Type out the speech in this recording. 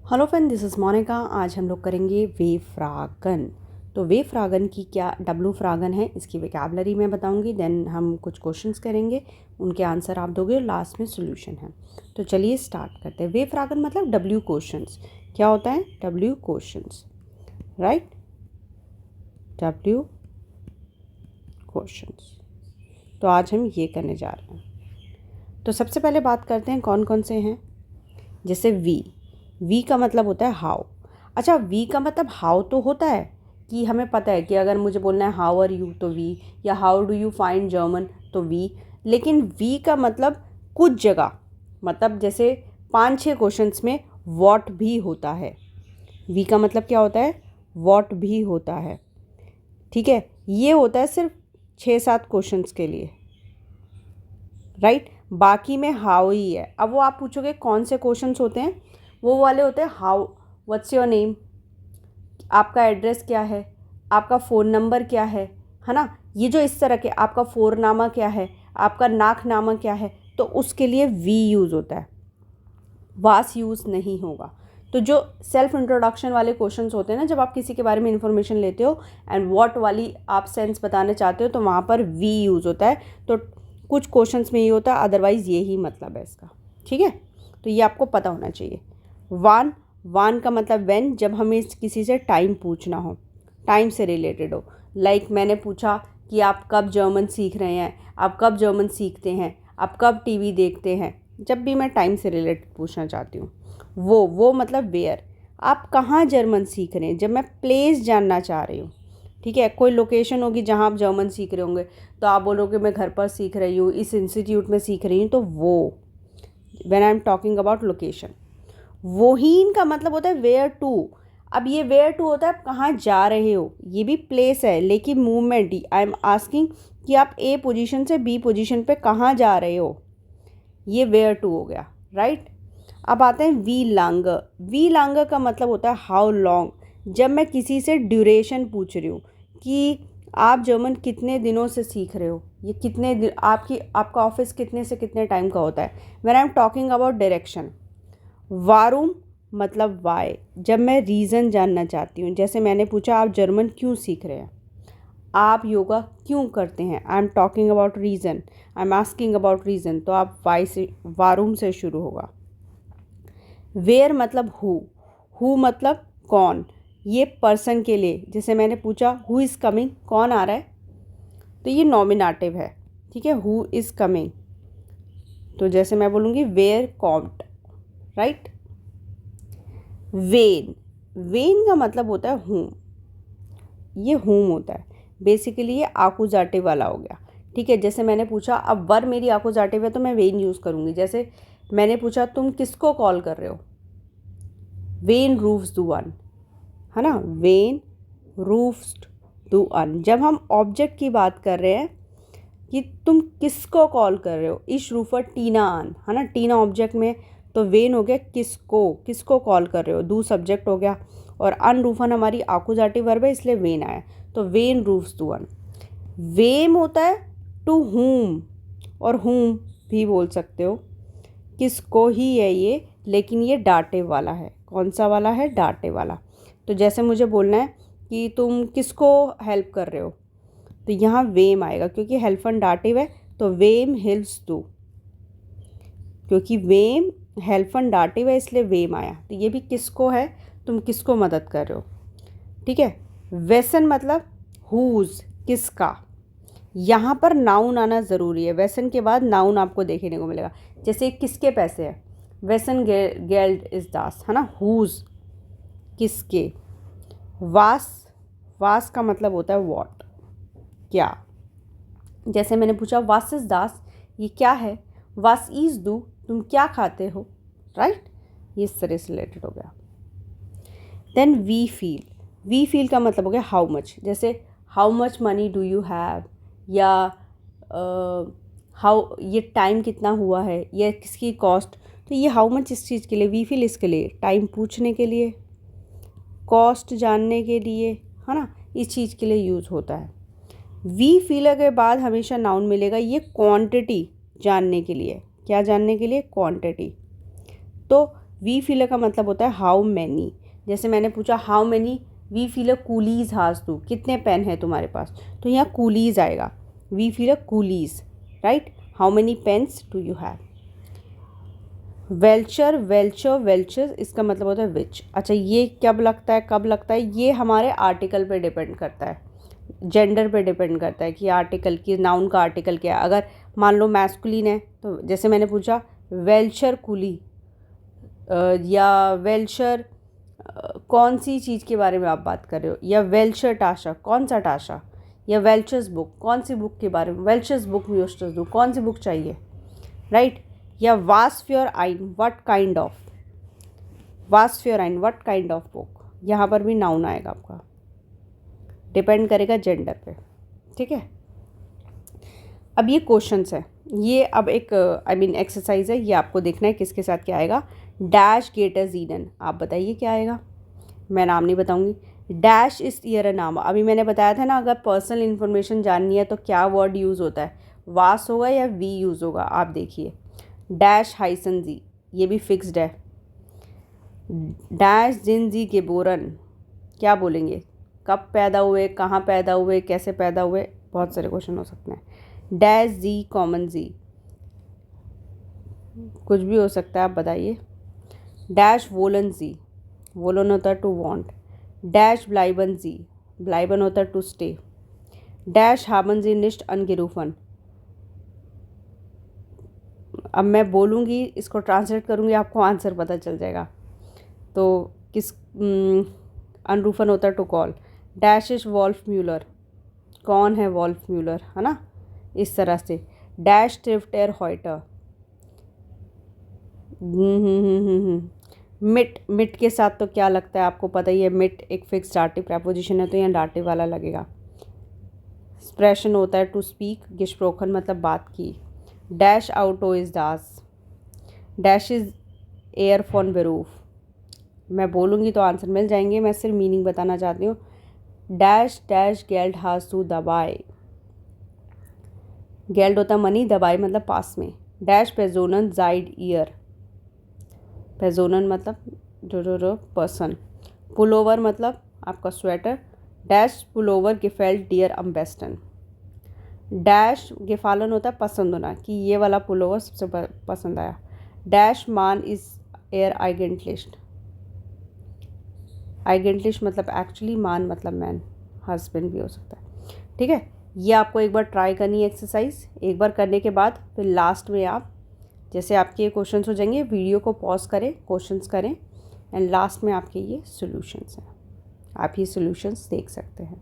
Hello friend, this is Monica. आज हम लोग करेंगे वे फ्रागन। तो वे फ्रागन की क्या डब्लू फ्रागन है, इसकी वोकैबुलरी मैं बताऊंगी। देन हम कुछ क्वेश्चंस करेंगे, उनके आंसर आप दोगे और लास्ट में सॉल्यूशन है। तो चलिए स्टार्ट करते हैं। वे फ्रागन मतलब डब्ल्यू क्वेश्चंस। क्या होता है? W questions, right? W questions. तो आज हम ये करने जा रहे हैं। तो सबसे पहले बात करते हैं कौन कौन से हैं। जैसे वी का मतलब होता है हाउ। अच्छा, वी का मतलब हाउ तो होता है कि हमें पता है कि अगर मुझे बोलना है हाउ आर यू तो वी, या how do you find German तो वी। लेकिन वी का मतलब कुछ जगह, मतलब जैसे 5-6 क्वेश्चंस में व्हाट भी होता है। वी का मतलब क्या होता है? व्हाट भी होता है। ठीक है, ये होता है सिर्फ 6-7 क्वेश्चंस के लिए, राइट? बाकी में हाउ ही है। अब वो आप पूछोगे कौन से क्वेश्चंस होते हैं, वो वाले होते हैं हाउ, व्हाट्स योर नेम, आपका एड्रेस क्या है, आपका फ़ोन नंबर क्या है ना? ये जो इस तरह के, आपका फ़ोरनामा क्या है, आपका नाकनामा क्या है, तो उसके लिए वी यूज़ होता है, वास यूज़ नहीं होगा। तो जो सेल्फ इंट्रोडक्शन वाले क्वेश्चंस होते हैं ना, जब आप किसी के बारे में इंफॉर्मेशन लेते हो एंड व्हाट वाली आप सेंस बताना चाहते हो, तो वहाँ पर वी यूज़ होता है। तो कुछ क्वेश्चंस में ये होता है, अदरवाइज़ यही मतलब है इसका। ठीक है, तो ये आपको पता होना चाहिए। वान का मतलब व्हेन, जब हमें किसी से टाइम पूछना हो, टाइम से रिलेटेड हो। लाइक मैंने पूछा कि आप कब जर्मन सीख रहे हैं, आप कब जर्मन सीखते हैं, आप कब टीवी देखते हैं। जब भी मैं टाइम से रिलेटेड पूछना चाहती हूँ, वो मतलब वेयर। आप कहाँ जर्मन सीख रहे हैं, जब मैं प्लेस जानना चाह रही हूँ। ठीक है, कोई लोकेशन होगी जहाँ आप जर्मन सीख रहे होंगे, तो आप बोलोगे मैं घर पर सीख रही हूँ, इस इंस्टीट्यूट में सीख रही हूँ, तो वो when I am talking about location. वोहीन का मतलब होता है वेयर टू। अब ये वेयर टू होता है आप कहाँ जा रहे हो, ये भी प्लेस है, लेकिन मूवमेंट, आई एम आस्किंग कि आप ए पोजीशन से बी पोजीशन पे कहाँ जा रहे हो, ये वेयर टू हो गया, राइट? अब आते हैं वी लॉन्ग। वी लॉन्ग का मतलब होता है हाउ लॉन्ग। जब मैं किसी से ड्यूरेशन पूछ रही हूँ कि आप जर्मन कितने दिनों से सीख रहे हो, ये कितने दिन, आपका ऑफिस कितने से कितने टाइम का होता है। When I am talking about direction. वारूम मतलब वाई, जब मैं रीज़न जानना चाहती हूँ। जैसे मैंने पूछा आप जर्मन क्यों सीख रहे हैं, आप योगा क्यों करते हैं, आई am talking about reason, I am asking about reason, तो आप वाई से, वारूम से शुरू होगा। वेयर मतलब हु मतलब कौन, ये पर्सन के लिए। जैसे मैंने पूछा हु इज़ कमिंग, कौन आ रहा है, तो ये नॉमिनेटिव है। ठीक है, हु इज़ कमिंग, तो जैसे मैं बोलूँगी वेयर कॉम्ट, राइट? वेन, वेन का मतलब होता है हूम, ये हूम होता है। बेसिकली ये आकुजाटिव वाला हो गया। ठीक है, जैसे मैंने पूछा, अब वर मेरी आकुजाटिव है तो मैं वेन यूज़ करूँगी। जैसे मैंने पूछा तुम किसको कॉल कर रहे हो, वेन रूफ्स दू वन, है ना? वेन रूफ्स दू अन। जब हम ऑब्जेक्ट की बात कर रहे हैं कि तुम किसको कॉल कर रहे हो, इश रूफर टीना अन, है ना? टीना ऑब्जेक्ट में, तो वेन हो गया किसको, किसको कॉल कर रहे हो, दू सब्जेक्ट हो गया, और अन रूफन हमारी आकुजाटिव वर्ब है, इसलिए वेन आया, तो वेन रूफ्स दू अन। वेम होता है टू हुम, और हुम भी बोल सकते हो, किसको ही है ये, लेकिन ये डाटिव वाला है। कौन सा वाला है? डाटिव वाला। तो जैसे मुझे बोलना है कि तुम किसको हेल्प कर रहे हो, तो यहाँ वेम आएगा, क्योंकि हेल्पन डाटिव है, तो वेम हेल्प्स दू, क्योंकि वेम हेल्पन डाटिव है इसलिए वेम आया। तो ये भी किसको है, तुम किसको मदद कर रहे हो। ठीक है, वेसन मतलब हुज, किसका। यहाँ पर नाउन आना ज़रूरी है, वेसन के बाद नाउन आपको देखने को मिलेगा। जैसे किसके पैसे हैं, वेसन गेल्ड इज दास, है ना? हुज, किसके। वास, वास का मतलब होता है व्हाट, क्या। जैसे मैंने पूछा वास इज दास, ये क्या है, वास इज दू, तुम क्या खाते हो, राइट? ये इस तरह से रिलेटेड हो गया। देन वी फील का मतलब हो गया हाउ मच। जैसे how much money do you have, या हाउ, ये टाइम कितना हुआ है, या किसकी कॉस्ट। तो ये हाउ मच इस चीज़ के लिए, वी फील इसके लिए, टाइम पूछने के लिए, कॉस्ट जानने के लिए, है ना? इस चीज़ के लिए यूज़ होता है। वी फील के बाद हमेशा नाउन मिलेगा, ये क्वांटिटी जानने के लिए। क्या जानने के लिए? क्वांटिटी। तो वी फीलर का मतलब होता है हाउ मैनी। जैसे मैंने पूछा हाउ मैनी वी फीलर कूलीज हाज टू, कितने पेन है तुम्हारे पास, तो यहाँ कूलीज आएगा, वी फीलर कूलीज, right. How many pens do you have. वेल्चर, वेल्चर, वेल्चर्स, इसका मतलब होता है विच। अच्छा ये कब लगता है, कब लगता है, ये हमारे आर्टिकल पे डिपेंड करता है, जेंडर पे डिपेंड करता है कि आर्टिकल की, नाउन का आर्टिकल क्या है। अगर मान लो मैस्कुलिन है तो जैसे मैंने पूछा वेल्चर कूली या वेल्चर कौन सी चीज़ के बारे में आप बात कर रहे हो, या वेल्चर टाशा, कौन सा टाशा, या वेल्चर्स बुक, कौन सी बुक के बारे में, वेल्चर्स बुक म्यूस्टर्स बुक, कौन सी बुक चाहिए, राइट। या वास्फियर आइन व्हाट काइंड ऑफ, वास्फियर आइन व्हाट काइंड ऑफ बुक, यहाँ पर भी नाउन आएगा आपका, डिपेंड करेगा जेंडर पे, ठीक है। अब ये क्वेश्चंस है, ये अब एक एक्सरसाइज है, ये आपको देखना है किसके साथ क्या आएगा। डैश गेटर जीनन, आप बताइए क्या आएगा, मैं नाम नहीं बताऊंगी। डैश इस ईयर नाम, अभी मैंने बताया था ना, अगर पर्सनल इन्फॉर्मेशन जाननी है तो क्या वर्ड यूज़ होता है, वास होगा या वी यूज़ होगा, आप देखिए। डैश हाइसन जी, ये भी फिक्स्ड है। डैश जिन जी गेबोरन, क्या बोलेंगे, कब पैदा हुए, कहाँ पैदा हुए, कैसे पैदा हुए, बहुत सारे क्वेश्चन हो सकते हैं। डैश जी कॉमन जी, कुछ भी हो सकता है, आप बताइए। डैश वोलन जी, वोलन होता है टू वांट। डैश ब्लाइबन जी, ब्लाइबन होता है टू स्टे। डैश हाबन जी निश्ट अनगिरूफन, अब मैं बोलूँगी, इसको ट्रांसलेट करूँगी, आपको आंसर पता चल जाएगा। तो किस अनरूफन होता है to call. Dash is Wolf Muller, कौन है वॉल्फ म्यूलर, है ना, इस तरह से। डैश ट्रिफ्ट एर हॉइटर, मिट, मिट के साथ तो क्या लगता है आपको पता ही है, मिट एक फिक्स डाटिव प्रेपोजिशन है तो यहाँ डाटिव वाला लगेगा। एक्सप्रेशन होता है टू स्पीक, gesprochen मतलब बात की। डैश आउटो इज दास, डैश इज एयर फॉन बेरूफ, मैं बोलूँगी तो आंसर मिल जाएंगे, मैं सिर्फ मीनिंग बताना चाहती हूँ। डैश डैश गेल्ड हाज टू दबाई, गेल्ड होता मनी, दबाई मतलब पास में। डैश पेजोनन जाइड ईयर, पेजोनन मतलब जो पर्सन। पुलोवर मतलब आपका स्वेटर। डैश पुलोवर गेफेल्ट डियर अम्बेस्टन, डैश गेफालन होता है पसंद होना, कि ये वाला पुलोवर सबसे पसंद आया। डैश मान इज एयर आइगेंटलिस्ट, आइगेंटलिस्ट मतलब एक्चुअली, मान मतलब मैन, हस्बैंड भी हो सकता है, ठीक है। ये आपको एक बार ट्राई करनी है एक्सरसाइज, एक बार करने के बाद फिर लास्ट में आप, जैसे आपके क्वेश्चंस हो जाएंगे, वीडियो को पॉज करें, क्वेश्चंस करें, एंड लास्ट में आपके ये सॉल्यूशंस हैं, आप ये सॉल्यूशंस देख सकते हैं।